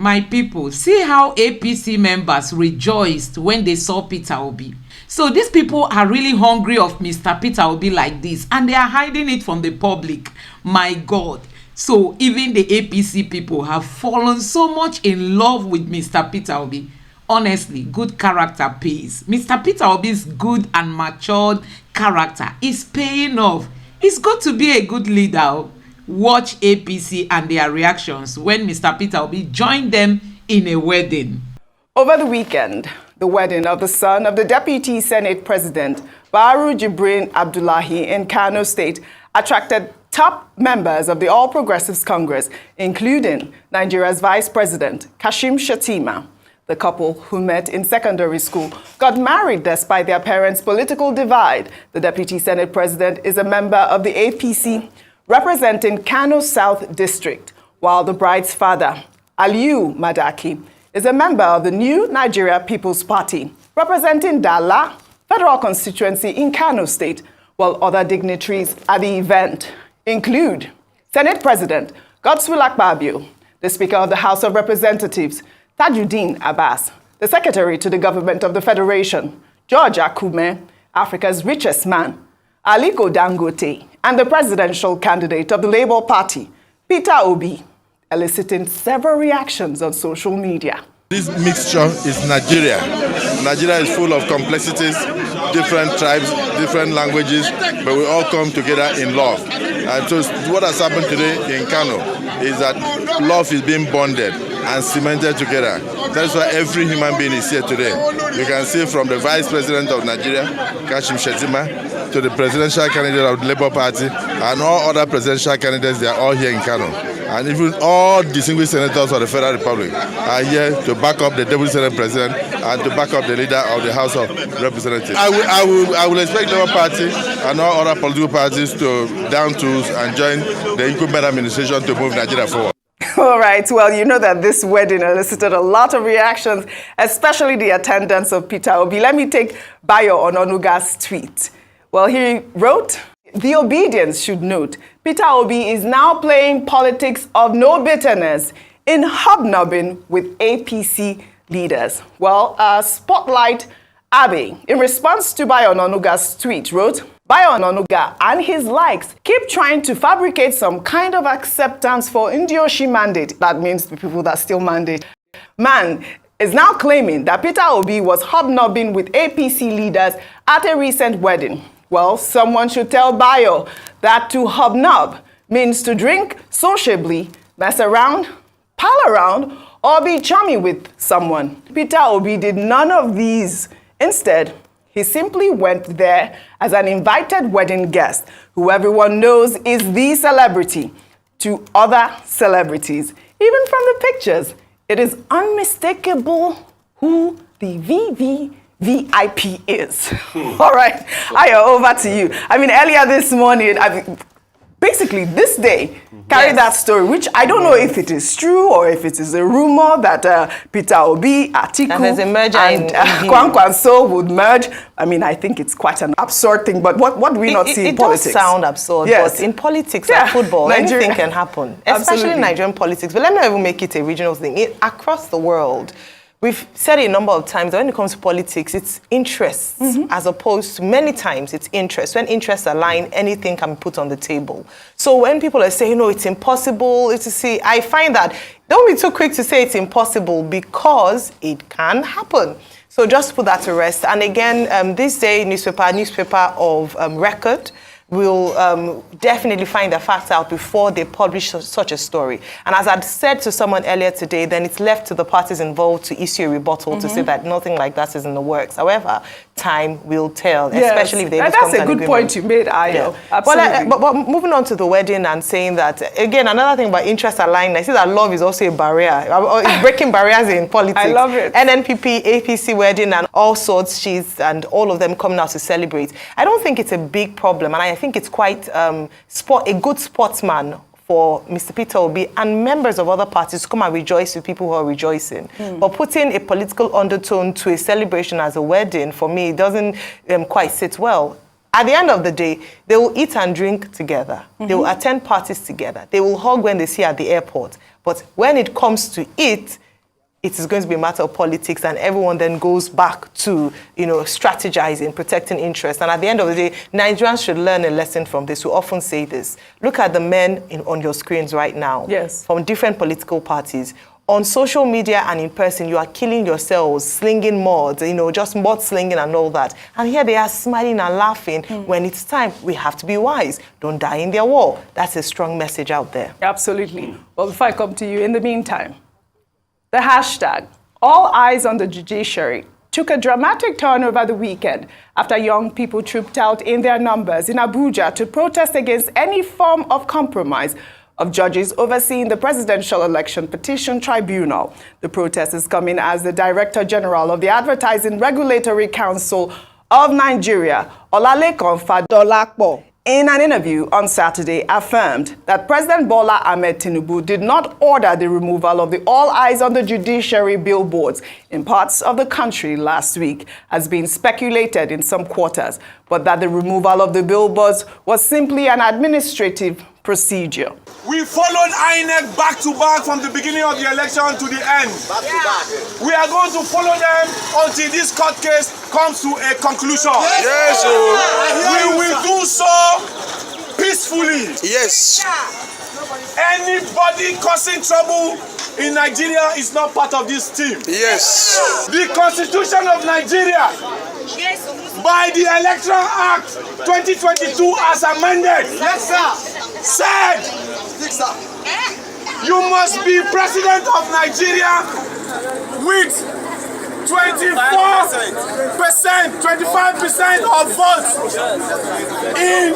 My people, see how APC members rejoiced when they saw Peter Obi. So these people are really hungry of Mr. Peter Obi like this, and they are hiding it from the public. My God. So even the APC people have fallen so much in love with Mr. Peter Obi. Honestly, good character pays. Mr. Peter Obi's good and matured character is paying off. It's good to be a good leader. Watch APC and their reactions when Mr. Peter Obi joined them in a wedding. Over the weekend, the wedding of the son of the Deputy Senate President, Baru Jibrin Abdullahi in Kano State, attracted top members of the All Progressives Congress, including Nigeria's Vice President, Kashim Shettima. The couple, who met in secondary school, got married despite their parents' political divide. The Deputy Senate President is a member of the APC, representing Kano South District, while the bride's father, Aliyu Madaki, is a member of the New Nigeria People's Party, representing Dala Federal Constituency in Kano State, while other dignitaries at the event include Senate President Godswill Akpabio, the Speaker of the House of Representatives, Tajuddin Abbas, the Secretary to the Government of the Federation, George Akume, Africa's richest man, Aliko Dangote, and the presidential candidate of the Labour Party, Peter Obi, eliciting several reactions on social media. This mixture is Nigeria. Nigeria is full of complexities, different tribes, different languages, but we all come together in love. And so what has happened today in Kano is that love is being bonded and cemented together. That's why every human being is here today. You can see from the Vice President of Nigeria, Kashim Shettima, to the presidential candidate of the Labour Party, and all other presidential candidates, they are all here in Kano. And even all distinguished senators of the Federal Republic are here to back up the Deputy Senate President and to back up the leader of the House of Representatives. I will expect Labour Party and all other political parties to down tools and join the incumbent administration to move Nigeria forward. All right, well, you know that this wedding elicited a lot of reactions, especially the attendance of Peter Obi. Let me take Bayo Ononuga's tweet. Well, he wrote, "The Obidients should note, Peter Obi is now playing politics of no bitterness in hobnobbing with APC leaders." Well, Spotlight Abbey, in response to Bayo Ononuga's tweet, wrote, "Bayo Ononuga and his likes keep trying to fabricate some kind of acceptance for Indioshi mandate." That means the people that still mandate. Man is now claiming that Peter Obi was hobnobbing with APC leaders at a recent wedding. Well, someone should tell Bayo that to hobnob means to drink sociably, mess around, pal around, or be chummy with someone. Peter Obi did none of these. Instead, he simply went there as an invited wedding guest, who everyone knows is the celebrity to other celebrities. Even from the pictures, it is unmistakable who the VIP is. All right, Ayo, over to you. I mean, earlier this morning, basically this day, carried that story, which I don't know if it is true or if it is a rumor that Peter Obi, Atiku, and Kwankwanso would merge. I mean, I think it's quite an absurd thing, but what do we not see in politics? It does sound absurd, but in politics, like football, anything can happen, especially in Nigerian politics. But let me not even make it a regional thing. Across the world, we've said it a number of times that when it comes to politics, it's interests as opposed to many times it's interests. When interests align, anything can be put on the table. So when people are saying, no, it's impossible, I find that don't be too quick to say it's impossible because it can happen. So just put that to rest. And again, this day, newspaper of record, will definitely find the facts out before they publish such a story. And as I'd said to someone earlier today, then it's left to the parties involved to issue a rebuttal to say that nothing like that is in the works. However, time will tell, especially if they come to an agreement. That's a good point you made, Ayo. Absolutely. But moving on to the wedding and saying that, again, another thing about interest aligned, I see that love is also a barrier. It's breaking barriers in politics. I love it. NNPP, APC wedding and all sorts, and all of them coming out to celebrate. I don't think it's a big problem, and I think it's quite a good sportsman for Mr. Peter Obi and members of other parties to come and rejoice with people who are rejoicing. But putting a political undertone to a celebration as a wedding, for me, it doesn't quite sit well. At the end of the day, they will eat and drink together. They will attend parties together. They will hug when they see at the airport. But when it comes to it, it is going to be a matter of politics, and everyone then goes back to, strategizing, protecting interests. And at the end of the day, Nigerians should learn a lesson from this. We often say this. Look at the men on your screens right now. Yes. From different political parties. On social media and in person, you are killing yourselves, slinging mods, just mod slinging and all that. And here they are smiling and laughing. When it's time, we have to be wise. Don't die in their war. That's a strong message out there. Absolutely. Well, before I come to you, in the meantime, the hashtag, all eyes on the judiciary, took a dramatic turn over the weekend after young people trooped out in their numbers in Abuja to protest against any form of compromise of judges overseeing the presidential election petition tribunal. The protest is coming as the Director General of the Advertising Regulatory Council of Nigeria, Olalekan Fadolapo, in an interview on Saturday, affirmed that President Bola Tinubu did not order the removal of the All Eyes on the Judiciary billboards in parts of the country last week, as being speculated in some quarters, but that the removal of the billboards was simply an administrative procedure. We followed INEC back to back from the beginning of the election to the end. Back to back. We are going to follow them until this court case comes to a conclusion. Yes, we will do so peacefully. Yes. Anybody causing trouble in Nigeria is not part of this team. Yes. The Constitution of Nigeria, by the Electoral Act 2022 as amended, said you must be president of Nigeria with 25% of votes in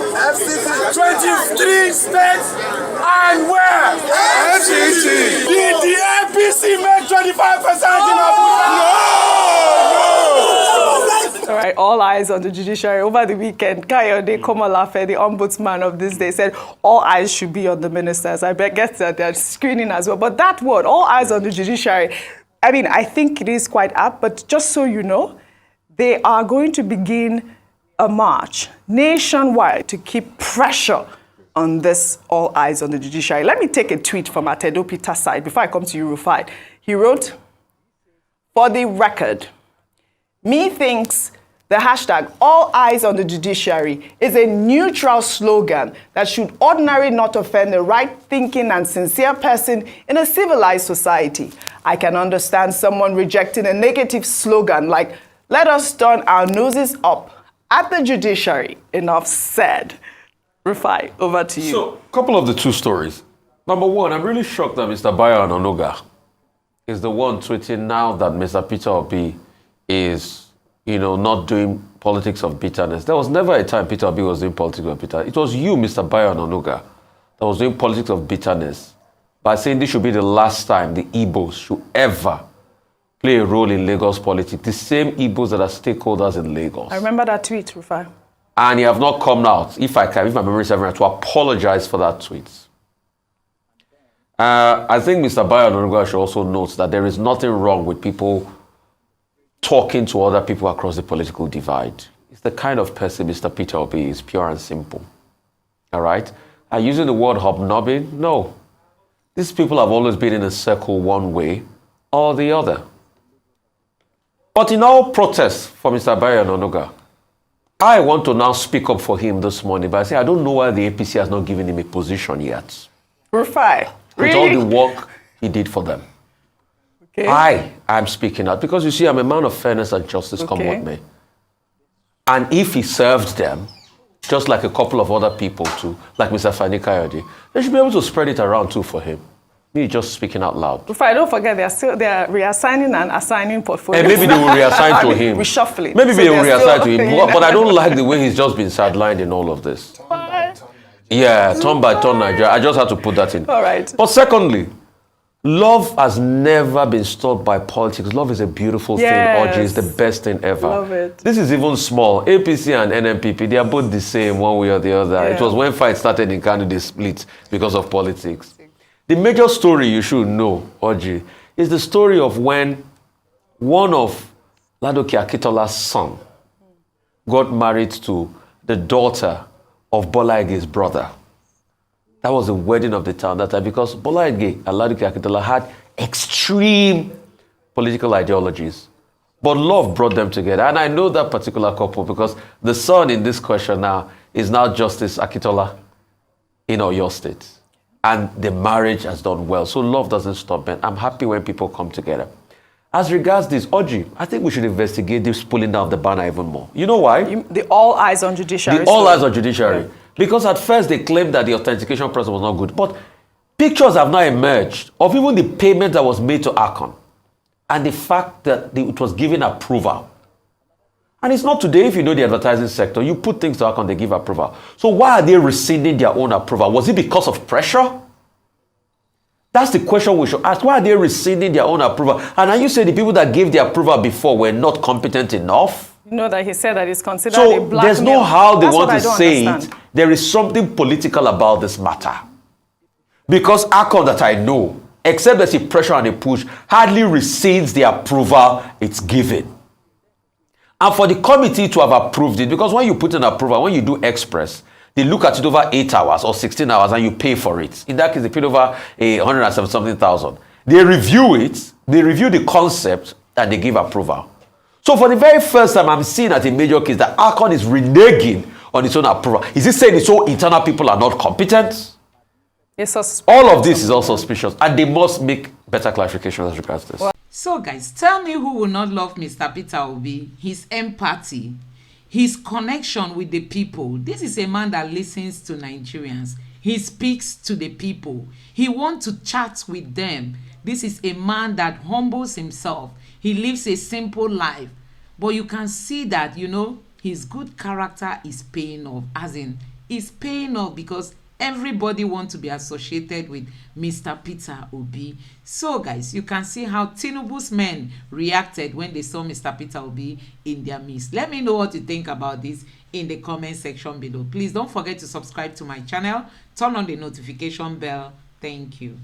23 states, and where? FCC. Did the APC make 25% in Abuja? No! All right, all eyes on the judiciary. Over the weekend, Kayode Komolafe, the ombudsman of this day, said all eyes should be on the ministers. I guess that they're screening as well. But that word, all eyes on the judiciary, I think it is quite apt, but just so you know, they are going to begin a march nationwide to keep pressure on this all eyes on the judiciary. Let me take a tweet from Atedo Peter's side before I come to you, Rufai. He wrote, "For the record, me thinks the hashtag all eyes on the judiciary is a neutral slogan that should ordinarily not offend a right-thinking and sincere person in a civilized society. I can understand someone rejecting a negative slogan like, let us turn our noses up at the judiciary. Enough said." Rufai, over to you. So, a couple of the two stories. Number one, I'm really shocked that Mr. Bayo Ononuga is the one tweeting now that Mr. Peter Obi is, not doing politics of bitterness. There was never a time Peter Obi was doing politics of bitterness. It was you, Mr. Bayo Ononuga, that was doing politics of bitterness by saying this should be the last time the Igbos should ever play a role in Lagos politics. The same Igbos that are stakeholders in Lagos. I remember that tweet, Rufai. And you have not come out, if my memory serves me right, to apologize for that tweet. I think Mr. Bayo Ononuga should also note that there is nothing wrong with people talking to other people across the political divide. It's the kind of person Mr. Peter Obi is, pure and simple. All right? And using the word hobnobbing, no. These people have always been in a circle one way or the other. But in all protests for Mr. Bayo Ononuga, I want to now speak up for him this morning, but I say I don't know why the APC has not given him a position yet. Rufai, with all the work he did for them. Okay. I am speaking out because, you see, I'm a man of fairness and justice, come what may. And if he served them, just like a couple of other people too, like Mr. Fani Kayode, they should be able to spread it around too for him. Me just speaking out loud. Rufai, don't forget, they are reassigning and assigning portfolios. And maybe they will reassign to him. Reshuffling. Maybe they will reassign to him. But I don't like the way he's just been sidelined in all of this. Yeah, turn by turn Nigeria. I just had to put that in. All right. But secondly, love has never been stopped by politics. Love is a beautiful thing. Orgy is the best thing ever. Love it. This is even small. APC and NNPP, they are both the same one way or the other. Yeah. It was when fight started in Kano, they split because of politics. The major story you should know, Orgy, is the story of when one of Ladoke Akitola's son got married to the daughter of Bola Ege's brother. That was the wedding of the town that time because Bola Ege and Ladoke Akitola had extreme political ideologies. But love brought them together. And I know that particular couple because the son in this question now is now Justice Akitola in Oyo State. And the marriage has done well. So love doesn't stop, man. I'm happy when people come together. As regards this, Oji, I think we should investigate this pulling down of the banner even more. You know why? The all eyes on judiciary. The all eyes on judiciary. Yeah. Because at first they claimed that the authentication process was not good. But pictures have now emerged of even the payment that was made to Akon. And the fact that it was given approval. And it's not today, if you know the advertising sector, you put things to Akon, they give approval. So why are they rescinding their own approval? Was it because of pressure? That's the question we should ask. Why are they rescinding their own approval? And are you saying the people that gave the approval before were not competent enough? You know that he said that it's considered so a blackmail. There's no how they want to say understand. it. There is something political about this matter. Because Akon that I know, except there's a pressure and a push, hardly rescinds the approval it's given. And for the committee to have approved it, because when you put an approval, when you do express, they look at it over 8 hours or 16 hours and you pay for it. In that case, they paid over 170,000. They review it, they review the concept, and they give approval. So for the very first time, I'm seeing as a major case that Akon is reneging on its own approval. Is he saying its own internal people are not competent? All of this is also suspicious, and they must make better clarifications as regards this. So guys, tell me who will not love Mr. Peter Obi, his empathy, his connection with the people. This is a man that listens to Nigerians. He speaks to the people. He wants to chat with them. This is a man that humbles himself. He lives a simple life. But you can see that, you know, his good character is paying off. As in, it's paying off because everybody wants to be associated with Mr. Peter Obi. So guys, you can see how Tinubu's men reacted when they saw Mr. Peter Obi in their midst. Let me know what you think about this in the comment section below. Please don't forget to subscribe to my channel. Turn on the notification bell. Thank you.